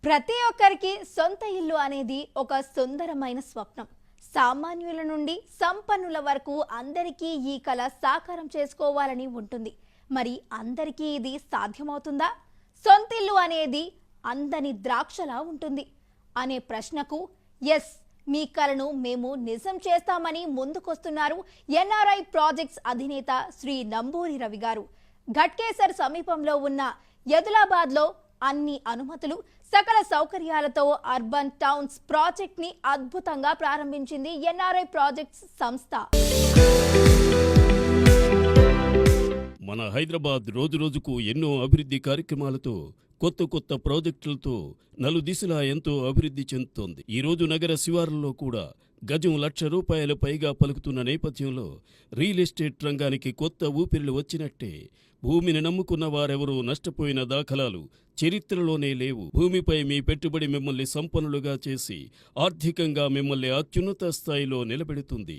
ప్రతి ఒక్కరికి సొంత ఇల్లు అనేది ఒక సుందరమైన స్వప్నం. సామాన్యుల నుండి సంపన్నుల వరకు అందరికీ ఈ కల సాకారం చేసుకోవాలని ఉంటుంది. మరి అందరికీ ఇది సాధ్యమవుతుందా? సొంత ఇల్లు అనేది అందని ద్రాక్షలా ఉంటుంది అనే ప్రశ్నకు ఎస్, మీ కలను మేము నిజం చేస్తామని ముందుకొస్తున్నారు ఎన్ఆర్ఐ ప్రాజెక్ట్స్ అధినేత శ్రీ నంబూరి రవి గారు. ఘట్కేసర్ సమీపంలో ఉన్న యదులాబాద్లో అన్ని అనుమతులు, సకల సౌకర్యాలతో అర్బన్ టౌన్స్ ప్రాజెక్ట్ ని అద్భుతంగా ప్రారంభించింది ఎన్ఆర్ఐ ప్రాజెక్ట్స్ సంస్థ. మన హైదరాబాద్ రోజురోజుకు ఎన్నో అభివృద్ధి కార్యక్రమాలతో, కొత్త కొత్త ప్రాజెక్టులతో నలుదిశలా ఎంతో అభివృద్ధి చెందుతోంది. ఈరోజు నగర శివార్లలో కూడా గజం ₹1,00,000 పైగా పలుకుతున్న నేపథ్యంలో రియల్ ఎస్టేట్ రంగానికి కొత్త ఊపిరిలు వచ్చినట్టే. భూమిని నమ్ముకున్న వారెవరూ నష్టపోయిన దాఖలాలు చరిత్రలోనే లేవు. భూమిపై మీ పెట్టుబడి మిమ్మల్ని సంపన్నులుగా చేసి ఆర్థికంగా మిమ్మల్ని అత్యున్నత స్థాయిలో నిలబెడుతుంది.